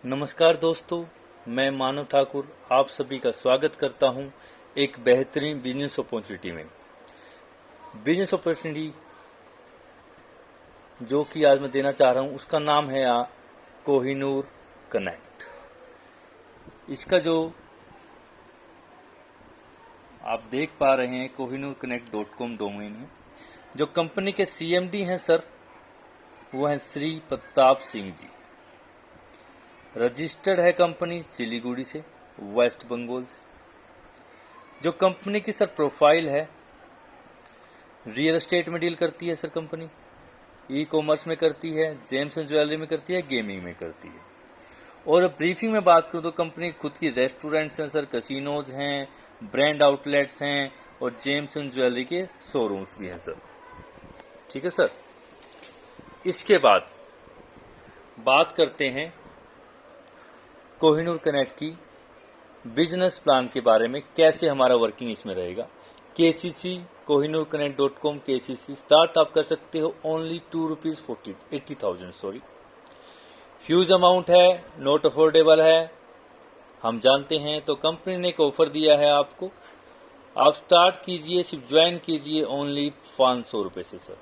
नमस्कार दोस्तों, मैं मानव ठाकुर आप सभी का स्वागत करता हूं एक बेहतरीन बिजनेस अपॉर्चुनिटी में। बिजनेस अपॉर्चुनिटी जो कि आज मैं देना चाह रहा हूं उसका नाम है कोहिनूर कनेक्ट। इसका जो आप देख पा रहे हैं kohinoorconnect.com डोमेन है। जो कंपनी के CMD हैं सर, वो हैं श्री प्रताप सिंह जी। रजिस्टर्ड है कंपनी सिलीगुड़ी से, वेस्ट बंगाल से। जो कंपनी की सर प्रोफाइल है, रियल एस्टेट में डील करती है सर कंपनी, ई-कॉमर्स में करती है, जेम्स एंड ज्वेलरी में करती है, गेमिंग में करती है। और ब्रीफिंग में बात करूं तो कंपनी खुद की रेस्टोरेंट्स हैं सर, कैसीनोज हैं, ब्रांड आउटलेट्स हैं और जेम्स एंड ज्वेलरी के शोरूम्स भी हैं सर। ठीक है सर। इसके बाद बात करते हैं कोहिनूर कनेक्ट की बिजनेस प्लान के बारे में, कैसे हमारा वर्किंग इसमें रहेगा। KCC kohinoorconnect.com KCC स्टार्ट आप कर सकते हो ओनली ₹280,000 सॉरी। ह्यूज अमाउंट है, नॉट अफोर्डेबल है, हम जानते हैं। तो कंपनी ने एक ऑफर दिया है आपको, आप स्टार्ट कीजिए, सिर्फ ज्वाइन कीजिए ओनली ₹500 से सर।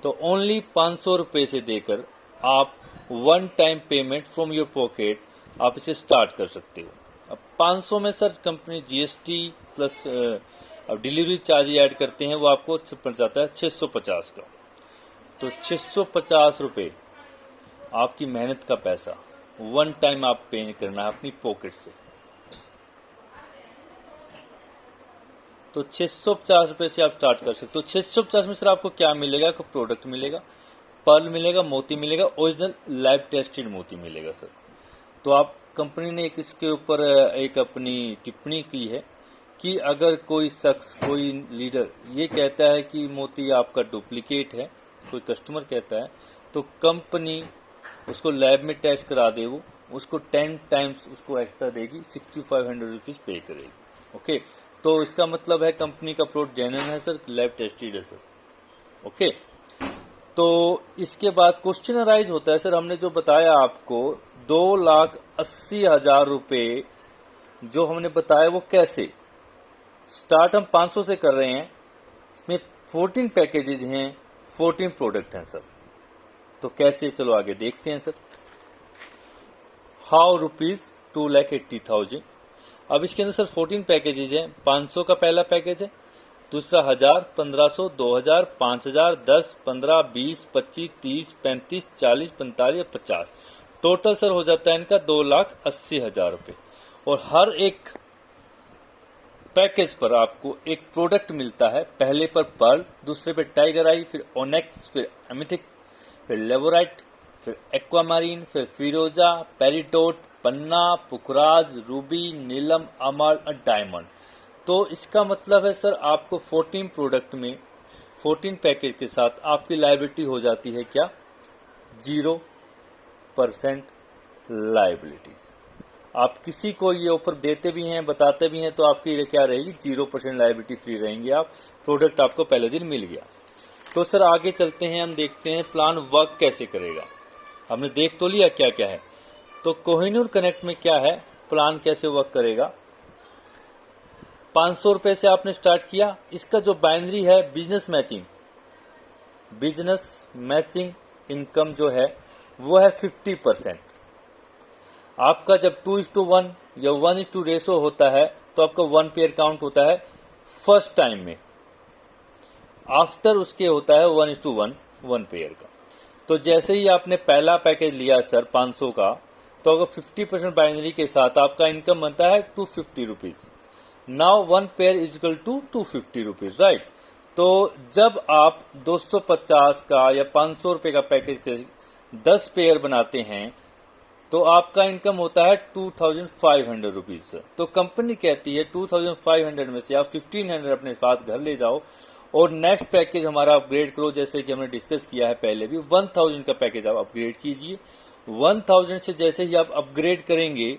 तो ओनली ₹500 से देकर आप one time payment from your pocket आप इसे स्टार्ट कर सकते हो। अब 500 में सर कंपनी GST प्लस अब डिलीवरी चार्ज ऐड करते हैं, वो आपको पड़ जाता है 650 का। तो 650 रुपये आपकी मेहनत का पैसा वन टाइम आप पे करना है अपनी पॉकेट से। तो 650 रुपये से आप स्टार्ट कर सकते हो। 650 में सर आपको क्या मिलेगा? आपको प्रोडक्ट मिलेगा, पर्ल मिलेगा, मोती मिलेगा, ओरिजिनल लाइव टेस्टेड मोती मिलेगा सर। तो आप कंपनी ने एक इसके ऊपर एक अपनी टिप्पणी की है कि अगर कोई शख्स, कोई लीडर ये कहता है कि मोती आपका डुप्लीकेट है, कोई कस्टमर कहता है, तो कंपनी उसको लैब में टेस्ट करा दे, वो उसको 10 टाइम्स उसको एक्स्ट्रा देगी, 6500 रुपीज़ पे करेगी। ओके, तो इसका मतलब है कंपनी का प्रोडक्ट जेन्युइन है सर, लैब टेस्टेड है सर। ओके, तो इसके बाद क्वेश्चन अराइज होता है सर, हमने जो बताया आपको 2,80,000 रुपये जो हमने बताया वो कैसे स्टार्ट हम 500 से कर रहे हैं। इसमें 14 पैकेजेज हैं, 14 प्रोडक्ट हैं सर। तो कैसे, चलो आगे देखते हैं सर। हाउ ₹2,80,000। अब इसके अंदर सर 14 पैकेजेज हैं। 500 का पहला पैकेज है, दूसरा 1000, 1500, 2000, 5000, 10, 15, 20, 25, 30, 35, 40, 45 और 50। टोटल सर हो जाता है इनका 2,80,000 रुपये। और हर एक पैकेज पर आपको एक प्रोडक्ट मिलता है। पहले पर पर्ल, दूसरे पे टाइगर आई, फिर ओनेक्स, फिर एमिथिक, फिर लेवोराइट, फिर एक्वामारीन, फिर फिरोजा, पेरिडोट, पन्ना, पुखराज, रूबी, नीलम, अमर और डायमंड। तो इसका मतलब है सर आपको 14 प्रोडक्ट में 14 पैकेज के साथ आपकी लायबिलिटी हो जाती है क्या? 0% लायबिलिटी। आप किसी को ये ऑफर देते भी हैं, बताते भी हैं, तो आपकी क्या रहेगी? 0% लायबिलिटी फ्री रहेंगे आप। प्रोडक्ट आपको पहले दिन मिल गया। तो सर आगे चलते हैं, हम देखते हैं प्लान वर्क कैसे करेगा। हमने देख तो लिया क्या क्या है। तो कोहिनूर कनेक्ट में क्या है, प्लान कैसे वर्क करेगा। 500 रुपये से आपने स्टार्ट किया। इसका जो बाइनरी है बिजनेस मैचिंग इनकम जो है वो है 50%। आपका जब 2:1 या 1:2 रेशो होता है तो आपका 1 पेयर काउंट होता है फर्स्ट टाइम में। आफ्टर उसके होता है 1:1 1 पेयर का। तो जैसे ही आपने पहला पैकेज लिया सर 500 का, तो अगर 50% बाइनरी के साथ आपका इनकम बनता है 250 rupees. Now 1 pair is equal to 250 rupees, right. तो जब आप 250 का या 500 रुपये का पैकेज के 10 पेयर बनाते हैं तो आपका इनकम होता है 2,500 रुपीज़। तो कंपनी कहती है 2,500 में से आप 1,500 अपने पास घर ले जाओ और नेक्स्ट पैकेज हमारा अपग्रेड करो। जैसे कि हमने डिस्कस किया है पहले भी, 1,000 का पैकेज आप अपग्रेड कीजिए। 1,000 से जैसे ही आप अपग्रेड करेंगे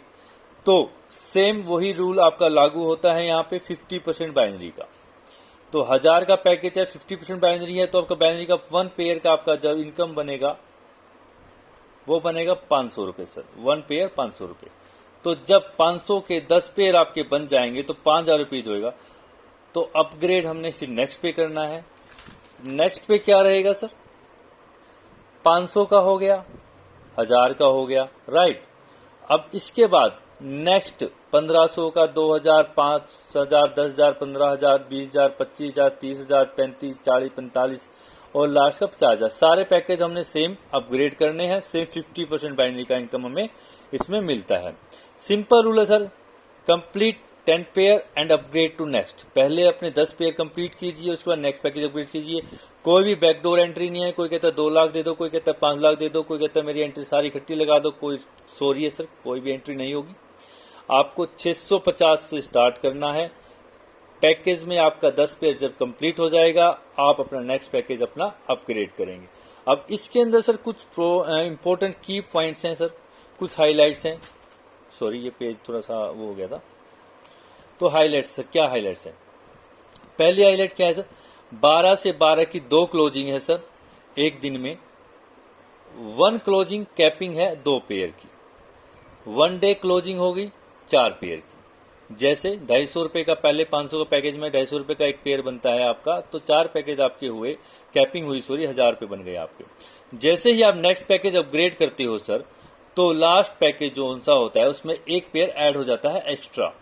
तो सेम वही रूल आपका लागू होता है यहाँ पे 50% बाइनरी का। तो 1000 का पैकेज है, 50% बाइनरी है, तो आपका बाइनरी का 1 पेयर का आपका जो इनकम बनेगा वो बनेगा 500 रुपये सर, 1 पेयर 500 रुपये। तो जब 500 के 10 पेयर आपके बन जाएंगे तो 5000 रुपीज होएगा। तो अपग्रेड हमने फिर नेक्स्ट पे करना है। नेक्स्ट पे क्या रहेगा सर, 500 का हो गया, 1000 का हो गया, राइट। अब इसके बाद नेक्स्ट 1500 का, 2000, 5000, 10,000, 15,000, 20,000, 25,000, 30,000, 35, 40, 45 और लास्ट का 50,000। सारे पैकेज हमने सेम अपग्रेड करने हैं। सेम 50% बाइनरी का इनकम हमें इसमें मिलता है। सिंपल रूल है sir, complete 10 pair and upgrade to next. पहले अपने 10 पेयर कंप्लीट कीजिए, उसके बाद नेक्स्ट पैकेज अपग्रेड कीजिए। कोई भी बैकडोर एंट्री नहीं है। कोई कहता है 2 लाख दे दो, कोई कहता है 5 लाख दे दो, कोई कहता है मेरी एंट्री सारी इकट्ठी लगा दो। कोई सॉरी है सर, कोई भी एंट्री नहीं होगी। आपको 650 से स्टार्ट करना है। पैकेज में आपका 10 पेयर जब कंप्लीट हो जाएगा, आप अपना नेक्स्ट पैकेज अपना अपग्रेड करेंगे। अब इसके अंदर सर कुछ इंपॉर्टेंट की पॉइंट्स हैं सर, कुछ हाईलाइट्स हैं। सॉरी, ये पेज थोड़ा सा वो हो गया था। तो हाईलाइट्स सर, क्या हाईलाइट्स है? पहली हाईलाइट क्या है सर, 12 से 12 की 2 क्लोजिंग है सर एक दिन में। 1 क्लोजिंग कैपिंग है 2 पेयर की। 1 डे क्लोजिंग होगी 4 पेयर की। जैसे 250 रुपये का, पहले 500 का पैकेज में 250 रुपये का एक पेयर बनता है आपका, तो 4 पैकेज आपके हुए, कैपिंग हुई, सॉरी, 1000 रुपये बन गए आपके। जैसे ही आप नेक्स्ट पैकेज अपग्रेड करते हो सर, तो लास्ट पैकेज जो सा होता है उसमें एक पेयर ऐड हो जाता है एक्स्ट्रा।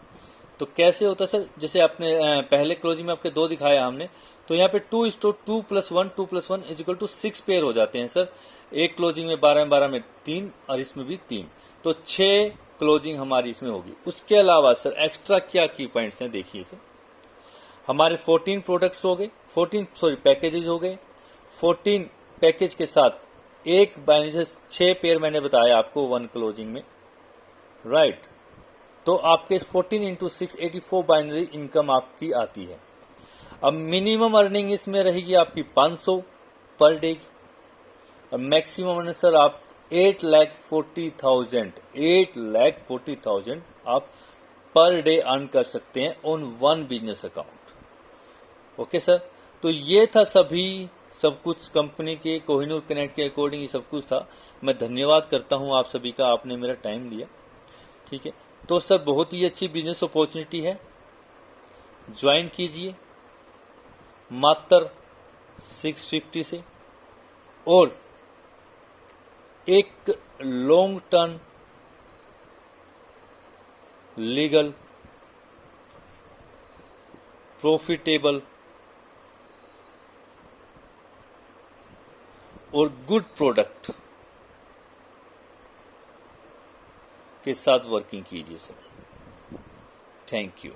तो कैसे होता है सर, जैसे आपने पहले क्लोजिंग में आपके 2 दिखाया हमने, तो यहाँ पे 2:2 + 1 2 + 1 = 6 पेयर हो जाते हैं सर। एक क्लोजिंग में 12 में 12 में 3 और इसमें भी 3, तो 6 क्लोजिंग हमारी इसमें होगी। उसके अलावा सर एक्स्ट्रा क्या की पॉइंट्स हैं देखिए सर, हमारे 14 प्रोडक्ट्स हो गए, 14 पैकेजेस हो गए। 14 पैकेज के साथ एक बाइनरी से 6 पेयर मैंने बताया आपको 1 क्लोजिंग में, राइट। तो आपके 14 × 6 84 बाइनरी इनकम आपकी आती है। अब मिनिमम अर्निंग इसमें रहेगी आपकी 500 पर डे की, और मैक्सिमम अर्निंग सर आप 8,40,000 आप पर डे अर्न कर सकते हैं on 1 business account. Okay sir, तो ये था सब कुछ कंपनी के कोहिनूर कनेक्ट के अकॉर्डिंग ये सब कुछ था। मैं धन्यवाद करता हूं आप सभी का, आपने मेरा टाइम लिया। ठीक है, तो सर बहुत ही अच्छी बिजनेस अपॉर्चुनिटी है, ज्वाइन कीजिए मात्र 650 से, और एक लॉन्ग टर्म लीगल प्रॉफिटेबल और गुड प्रोडक्ट के साथ वर्किंग कीजिए सर। Thank you.